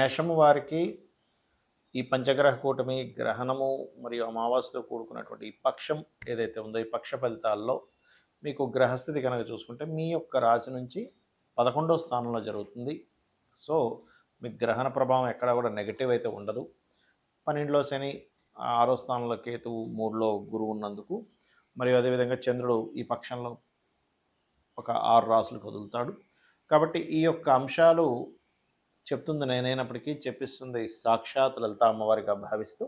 మేషము వారికి ఈ పంచగ్రహ కూటమి గ్రహణము మరియు అమావాస్యతో కూడుకున్నటువంటి ఈ పక్షం ఏదైతే ఉందో ఈ పక్ష ఫలితాల్లో మీకు గ్రహస్థితి కనుక చూసుకుంటే మీ యొక్క రాశి నుంచి 11వ స్థానంలో జరుగుతుంది. సో మీకు గ్రహణ ప్రభావం ఎక్కడ కూడా నెగటివ్ అయితే ఉండదు. 12లో శని, 6వ స్థానంలో కేతువు, 3లో గురువు ఉన్నందుకు మరియు అదేవిధంగా చంద్రుడు ఈ పక్షంలో ఒక 6 రాసులు కదులుతాడు. కాబట్టి ఈ యొక్క అంశాలు చెప్తుంది నేనైనప్పటికీ చెప్పిస్తుంది సాక్షాత్ లలిత అమ్మవారిగా భావిస్తూ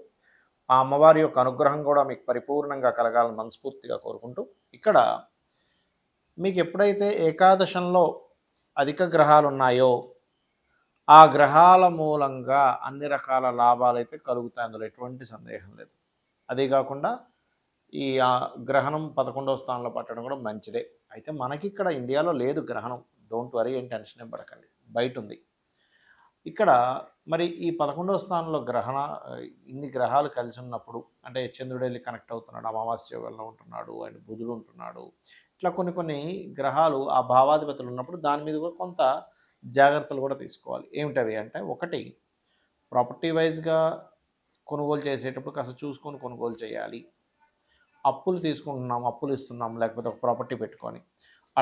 ఆ అమ్మవారి యొక్క అనుగ్రహం కూడా మీకు పరిపూర్ణంగా కలగాలని మనస్ఫూర్తిగా కోరుకుంటూ ఇక్కడ మీకు ఎప్పుడైతే ఏకాదశంలో అధిక గ్రహాలు ఉన్నాయో ఆ గ్రహాల మూలంగా అన్ని రకాల లాభాలు అయితే కలుగుతాయి, అందులో ఎటువంటి సందేహం లేదు. అదే కాకుండా ఈ గ్రహణం 11వ స్థానంలో పట్టడం కూడా మంచిదే. అయితే మనకి ఇక్కడ ఇండియాలో లేదు గ్రహణం, డోంట్ వరీ, ఏం టెన్షన్ ఏం పడకండి, బయట ఉంది. ఇక్కడ మరి ఈ 11వ స్థానంలో ఇన్ని గ్రహాలు కలిసి ఉన్నప్పుడు అంటే చంద్రుడు వెళ్ళి కనెక్ట్ అవుతున్నాడు, అమావాస్య యోగంలో ఉంటున్నాడు, అండ్ బుధుడు ఉంటున్నాడు, ఇట్లా కొన్ని గ్రహాలు ఆ భావాధిపతులు ఉన్నప్పుడు దాని మీద కూడా కొంత జాగ్రత్తలు కూడా తీసుకోవాలి. ఏమిటవి అంటే, ఒకటి ప్రాపర్టీ వైజ్గా కొనుగోలు చేసేటప్పుడు కాస్త చూసుకొని కొనుగోలు చేయాలి. అప్పులు తీసుకుంటున్నాం, అప్పులు ఇస్తున్నాం, లేకపోతే ఒక ప్రాపర్టీ పెట్టుకొని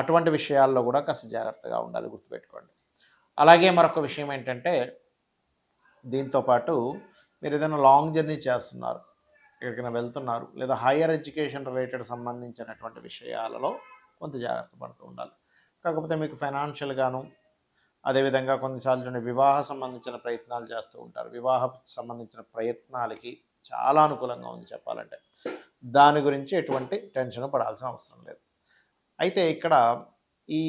అటువంటి విషయాల్లో కూడా కాస్త జాగ్రత్తగా ఉండాలి, గుర్తుపెట్టుకోండి. అలాగే మరొక విషయం ఏంటంటే, దీంతోపాటు మీరు ఏదైనా లాంగ్ జర్నీ చేస్తున్నారు, ఎక్కడికైనా వెళ్తున్నారు, లేదా హైయర్ ఎడ్యుకేషన్ రిలేటెడ్ సంబంధించినటువంటి విషయాలలో కొంత జాగ్రత్త పడుతూ ఉండాలి. కాకపోతే మీకు ఫైనాన్షియల్గాను, అదేవిధంగా కొన్నిసార్లు వివాహ సంబంధించిన ప్రయత్నాలు చేస్తూ ఉంటారు, వివాహ సంబంధించిన ప్రయత్నాలకి చాలా అనుకూలంగా ఉంది చెప్పాలంటే. దాని గురించి ఎటువంటి టెన్షన్ పడాల్సిన అవసరం లేదు. అయితే ఇక్కడ ఈ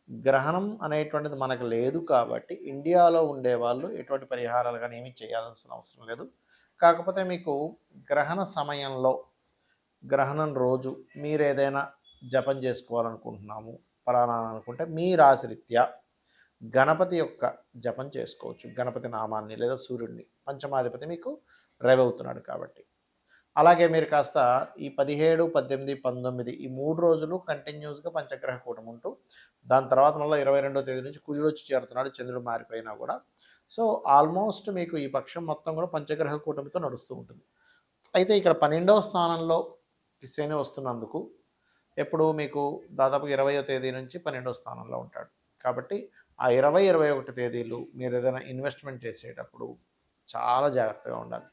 గ్రహణం అనేటువంటిది మనకు లేదు కాబట్టి ఇండియాలో ఉండేవాళ్ళు ఎటువంటి పరిహారాలు కానీ ఏమీ చేయాల్సిన అవసరం లేదు. కాకపోతే మీకు గ్రహణ సమయంలో, గ్రహణం రోజు మీరు ఏదైనా జపం చేసుకోవాలనుకుంటున్నాము పలానా అనుకుంటే మీ రాశిరీత్యా గణపతి యొక్క జపం చేసుకోవచ్చు, గణపతి నామాన్ని లేదా సూర్యుడిని. పంచమాధిపతి మీకు రవి అవుతున్నాడు కాబట్టి. అలాగే మీరు కాస్త ఈ 17, 18, 19 ఈ 3 రోజులు కంటిన్యూస్గా పంచగ్రహ కూటమి ఉంటూ దాని తర్వాత మళ్ళీ 22వ తేదీ నుంచి కుజుడు వచ్చి చేరుతున్నాడు, చంద్రుడు మారిపోయినా కూడా. సో ఆల్మోస్ట్ మీకు ఈ పక్షం మొత్తం కూడా పంచగ్రహ కూటమితో నడుస్తూ ఉంటుంది. అయితే ఇక్కడ 12వ స్థానంలో శని వస్తున్నందుకు ఎప్పుడు మీకు దాదాపు 20వ తేదీ నుంచి 12వ స్థానంలో ఉంటాడు. కాబట్టి ఆ 20, 21 తేదీలు మీరు ఏదైనా ఇన్వెస్ట్మెంట్ చేసేటప్పుడు చాలా జాగ్రత్తగా ఉండాలి.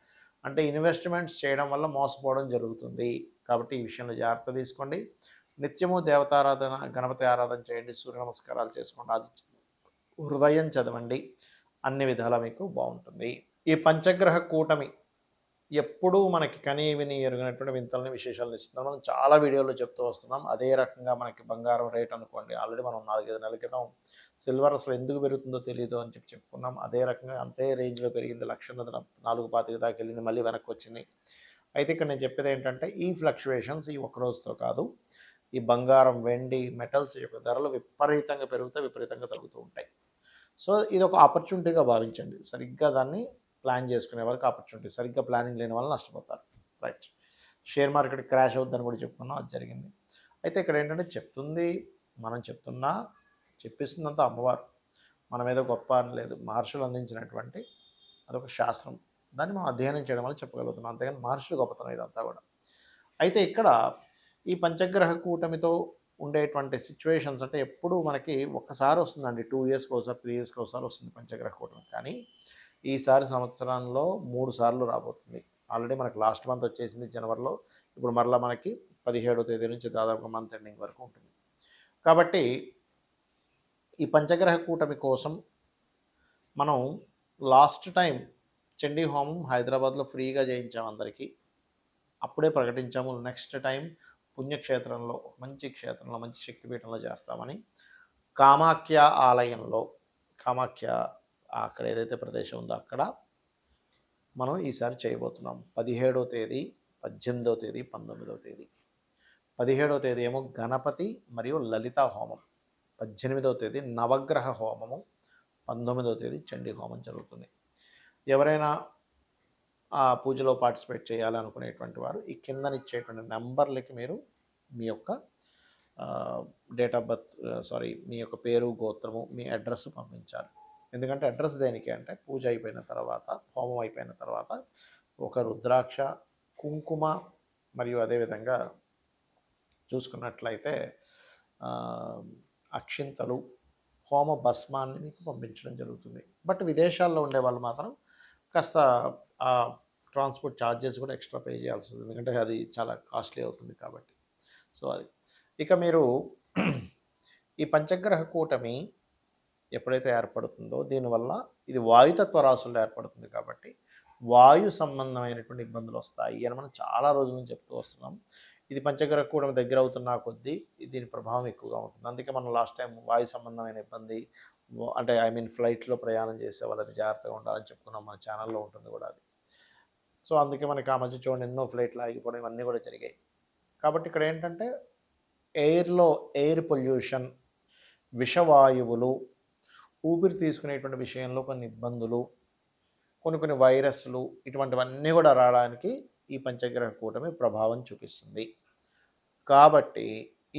అంటే ఇన్వెస్ట్మెంట్స్ చేయడం వల్ల మోసపోవడం జరుగుతుంది. కాబట్టి ఈ విషయంలో జాగ్రత్త తీసుకోండి. నిత్యము దేవతారాధన, గణపతి ఆరాధన చేయండి, సూర్య నమస్కారాలు చేసుకోండి, అది హృదయం చదవండి, అన్ని విధాలా మీకు బాగుంటుంది. ఈ పంచగ్రహ కూటమి ఎప్పుడూ మనకి కనీ విని ఎరుగినటువంటి వింతలని విశేషాలను ఇస్తున్నాం. మనం చాలా వీడియోల్లో చెప్తూ వస్తున్నాం. అదే రకంగా మనకి బంగారం రేట్ అనుకోండి, ఆల్రెడీ మనం 4-5 నెలల క్రితం సిల్వర్ అసలు ఎందుకు పెరుగుతుందో తెలియదు అని చెప్పుకున్నాం. అదే రకంగా అంతే రేంజ్లో పెరిగింది, 1,425 దాకా వెళ్ళింది, మళ్ళీ వెనక్కి వచ్చింది. అయితే ఇక్కడ నేను చెప్పేది ఏంటంటే, ఈ ఫ్లక్చువేషన్స్ ఈ ఒక్క రోజుతో కాదు, ఈ బంగారం, వెండి, మెటల్స్ యొక్క ధరలు విపరీతంగా పెరుగుతాయి, విపరీతంగా తగ్గుతూ ఉంటాయి. సో ఇది ఒక ఆపర్చునిటీగా భావించండి. సరిగ్గా దాన్ని ప్లాన్ చేసుకునే వాళ్ళకి ఆపర్చునిటీ, సరిగ్గా ప్లానింగ్ లేని వాళ్ళు నష్టపోతారు. రైట్. షేర్ మార్కెట్ క్రాష్ అవుద్దని కూడా చెప్పుకున్నాం, అది జరిగింది. అయితే ఇక్కడ ఏంటంటే మనం చెప్తున్నా చెప్పిస్తుందంతా అమ్మవారు, మనం ఏదో గొప్ప అని లేదు, మహర్షులు అందించినటువంటి అదొక శాస్త్రం, దాన్ని మనం అధ్యయనం చేయడం వల్ల చెప్పగలుగుతున్నాం, అంతేగాని మహర్షులు గొప్పతనం ఇదంతా కూడా. అయితే ఇక్కడ ఈ పంచగ్రహ కూటమితో ఉండేటువంటి సిచ్యువేషన్స్ అంటే ఎప్పుడు మనకి ఒక్కసారి వస్తుందండి, 2 ఇయర్స్కి ఒకసారి, 3 ఇయర్స్కి ఒకసారి వస్తుంది పంచగ్రహ కూటమి. కానీ ఈసారి సంవత్సరంలో 3 సార్లు రాబోతుంది. ఆల్రెడీ మనకు లాస్ట్ మంత్ వచ్చేసింది జనవరిలో, ఇప్పుడు మరలా మనకి 17వ తేదీ నుంచి దాదాపు మంత్ ఎండింగ్ వరకు ఉంటుంది. కాబట్టి ఈ పంచగ్రహ కూటమి కోసం మనం లాస్ట్ టైం చండీ హోమం హైదరాబాద్లో ఫ్రీగా చేయించాం అందరికీ, అప్పుడే ప్రకటించాము. నెక్స్ట్ టైం పుణ్యక్షేత్రంలో, మంచి క్షేత్రంలో, మంచి శక్తిపీఠంలో చేస్తామని కామాఖ్య ఆలయంలో, కామాఖ్య అక్కడ ఏదైతే ప్రదేశం ఉందో అక్కడ మనం ఈసారి చేయబోతున్నాం. 17వ తేదీ, 18వ తేదీ, 19వ తేదీ. 17వ తేదీ ఏమో గణపతి మరియు లలిత హోమం, 18వ తేదీ నవగ్రహ హోమము, 19వ తేదీ చండీ హోమం జరుగుతుంది. ఎవరైనా ఆ పూజలో పార్టిసిపేట్ చేయాలనుకునేటువంటి వారు ఈ కిందనిచ్చేటువంటి నెంబర్లకి మీరు మీ యొక్క డేట్ ఆఫ్ బర్త్, మీ యొక్క పేరు, గోత్రము, మీ అడ్రస్ పంపించాలి. ఎందుకంటే అడ్రస్ దేనికి అంటే పూజ అయిపోయిన తర్వాత, హోమం అయిపోయిన తర్వాత ఒక రుద్రాక్ష, కుంకుమ మరియు అదేవిధంగా చూసుకున్నట్లయితే అక్షింతలు, హోమ భస్మాన్ని మీకు పంపించడం జరుగుతుంది. బట్ విదేశాల్లో ఉండే వాళ్ళు మాత్రం కాస్త ట్రాన్స్పోర్ట్ ఛార్జెస్ కూడా ఎక్స్ట్రా పే చేయాల్సి వస్తుంది, ఎందుకంటే అది చాలా కాస్ట్లీ అవుతుంది కాబట్టి. సో అది ఇక మీరు ఈ పంచగ్రహ కూటమి ఎప్పుడైతే ఏర్పడుతుందో దీనివల్ల ఇది వాయుతత్వ రాశుల్లో ఏర్పడుతుంది కాబట్టి వాయు సంబంధమైనటువంటి ఇబ్బందులు వస్తాయి అని మనం చాలా రోజుల నుంచి చెప్తూ వస్తున్నాం. ఇది పంచగ్రహ కూటమి దగ్గర అవుతున్న కొద్దీ దీని ప్రభావం ఎక్కువగా ఉంటుంది. అందుకే మనం లాస్ట్ టైం వాయు సంబంధమైన ఇబ్బంది అంటే ఫ్లైట్లో ప్రయాణం చేసే వాళ్ళది జాగ్రత్తగా ఉండాలని చెప్పుకున్నాం, మన ఛానల్లో ఉంటుంది కూడా అది. సో అందుకే మనకి ఆ మధ్య చూడండి ఎన్నో ఫ్లైట్లు ఆగిపోవడం ఇవన్నీ కూడా జరిగాయి. కాబట్టి ఇక్కడ ఏంటంటే ఎయిర్ పొల్యూషన్, విషవాయువులు, ఊపిరి తీసుకునేటువంటి విషయంలో కొన్ని ఇబ్బందులు, కొన్ని వైరస్లు, ఇటువంటివన్నీ కూడా రావడానికి ఈ పంచగ్రహ కూటమి ప్రభావం చూపిస్తుంది. కాబట్టి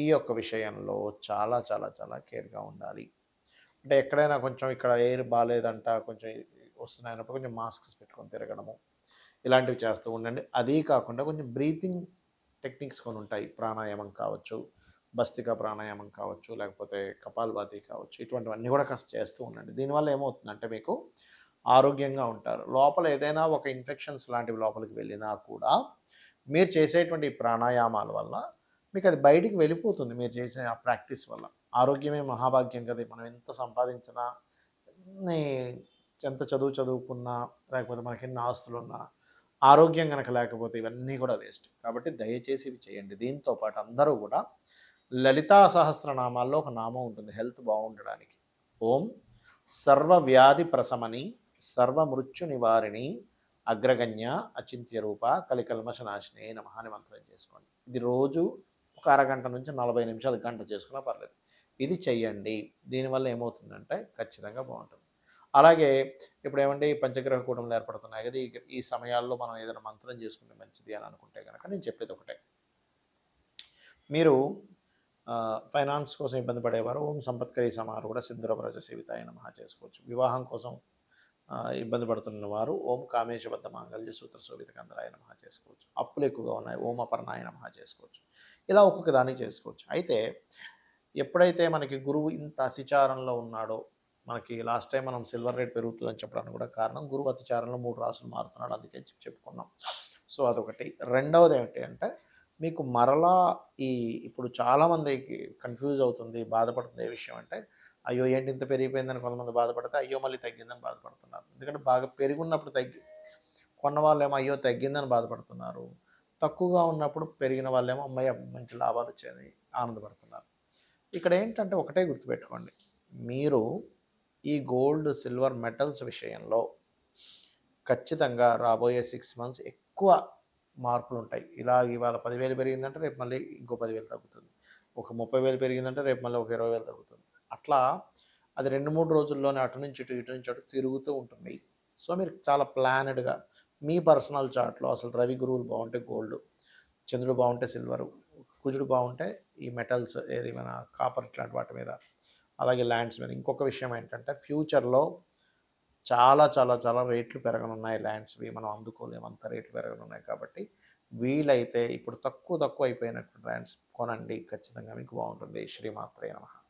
ఈ యొక్క విషయంలో చాలా చాలా చాలా కేర్గా ఉండాలి. అంటే ఎక్కడైనా కొంచెం ఇక్కడ ఎయిర్ బాగాలేదంట, కొంచెం వస్తున్నాయన్నప్పుడు కొంచెం మాస్క్స్ పెట్టుకొని తిరగడము ఇలాంటివి చేస్తూ ఉండండి. అదీ కాకుండా కొంచెం బ్రీతింగ్ టెక్నిక్స్ కొన్ని ఉంటాయి, ప్రాణాయామం కావచ్చు, భస్తిక ప్రాణాయామం కావచ్చు, లేకపోతే కపాల్భాతి కావచ్చు, ఇటువంటివన్నీ కూడా కాస్త చేస్తూ ఉండండి. దీనివల్ల ఏమవుతుందంటే మీకు ఆరోగ్యంగా ఉంటారు. లోపల ఏదైనా ఒక ఇన్ఫెక్షన్స్ లాంటివి లోపలికి వెళ్ళినా కూడా మీరు చేసేటువంటి ప్రాణాయామాల వల్ల మీకు అది బయటికి వెళ్ళిపోతుంది. మీరు చేసే ఆ ప్రాక్టీస్ వల్ల ఆరోగ్యమే మహాభాగ్యం కదా. మనం ఎంత సంపాదించినా, ఎంత చదువుకున్నా, లేకపోతే మనకి ఎన్ని ఆస్తులున్నా ఆరోగ్యం కనుక లేకపోతే ఇవన్నీ కూడా వేస్ట్. కాబట్టి దయచేసి ఇవి చేయండి. దీంతో పాటు అందరూ కూడా లలితా సహస్రనామాల్లో ఒక నామం ఉంటుంది హెల్త్ బాగుండడానికి. ఓం సర్వవ్యాధి ప్రశమని సర్వమృత్యు నివారిణి అగ్రగణ్య అచింత్య రూప కలికల్మషనాశిని నమః అని మంత్రం చేసుకోండి. ఇది రోజు ఒక అరగంట నుంచి 40 నిమిషాలు, గంట చేసుకున్నా పర్లేదు. ఇది చెయ్యండి. దీనివల్ల ఏమవుతుందంటే ఖచ్చితంగా బాగుంటుంది. అలాగే ఇప్పుడు ఏమంటే ఈ పంచగ్రహ కూటములు ఏర్పడుతున్నాయి కదా, ఈ సమయాల్లో మనం ఏదైనా మంత్రం చేసుకుంటే మంచిది అని అనుకుంటే కనుక నేను చెప్పేది ఒకటే. మీరు ఫైనాన్స్ కోసం ఇబ్బంది పడేవారు ఓం సంపత్కరీ సమారు కూడా సింధుర వ్రజ సేవితాయ నమః చేసుకోవచ్చు. వివాహం కోసం ఇబ్బంది పడుతున్న వారు ఓం కామేశబద్ధ మాంగళ్య సూత్ర శోభిత కందరాయ నమః చేసుకోవచ్చు. అప్పులు ఎక్కువగా ఉన్నాయి ఓం అపర్ణాయ నమః చేసుకోవచ్చు. ఇలా ఒక్కొక్క దానికి చేసుకోవచ్చు. అయితే ఎప్పుడైతే మనకి గురువు ఇంత అతిచారంలో ఉన్నాడో, మనకి లాస్ట్ టైం మనం సిల్వర్ రేట్ పెరుగుతుందని చెప్పడానికి కూడా కారణం గురువు అతిచారంలో 3 రాసులు మారుతున్నాడు, అందుకే చెప్పుకున్నాం. సో అదొకటి. రెండవది ఏమిటి అంటే మీకు మరలా ఇప్పుడు చాలామందికి కన్ఫ్యూజ్ అవుతుంది, బాధపడుతుంది ఏ విషయం అంటే అయ్యో ఏంటి ఇంత పెరిగిపోయిందని కొంతమంది బాధపడితే అయ్యో మళ్ళీ తగ్గిందని బాధపడుతున్నారు. ఎందుకంటే బాగా పెరుగున్నప్పుడు కొన్న వాళ్ళేమో అయ్యో తగ్గిందని బాధపడుతున్నారు, తక్కువగా ఉన్నప్పుడు పెరిగిన వాళ్ళేమో అమ్మాయి మంచి లాభాలు వచ్చాయని ఆనందపడుతున్నారు. ఇక్కడ ఏంటంటే ఒకటే గుర్తుపెట్టుకోండి, మీరు ఈ గోల్డ్ సిల్వర్ మెటల్స్ విషయంలో ఖచ్చితంగా రాబోయే 6 మంత్స్ ఎక్కువ మార్పులు ఉంటాయి. ఇవాళ 10,000 పెరిగిందంటే రేపు మళ్ళీ ఇంకో 10,000 తగ్గుతుంది. ఒక 30,000 పెరిగిందంటే రేపు మళ్ళీ ఒక 20,000 తగ్గుతుంది. అట్లా అది 2-3 రోజుల్లోనే అటు నుంచి ఇటు తిరుగుతూ ఉంటుంది. సో మీరు చాలా ప్లానెడ్గా మీ పర్సనల్ చార్ట్లో అసలు రవి గురువులు బాగుంటే గోల్డ్, చంద్రుడు బాగుంటే సిల్వరు, కుజుడు బాగుంటే ఈ మెటల్స్ ఏది మన కాపర్ ఇట్లాంటి వాటి మీద, అలాగే ల్యాండ్స్ మీద. ఇంకొక విషయం ఏంటంటే ఫ్యూచర్లో చాలా చాలా చాలా రేట్లు పెరగనున్నాయి ల్యాండ్స్వి, మనం అందుకోలేము, అంత రేట్లు పెరగనున్నాయి. కాబట్టి వీలైతే ఇప్పుడు తక్కువ అయిపోయినటువంటి ల్యాండ్స్ కొనండి, ఖచ్చితంగా మీకు బాగుంటుంది. శ్రీమాత్రే నమః.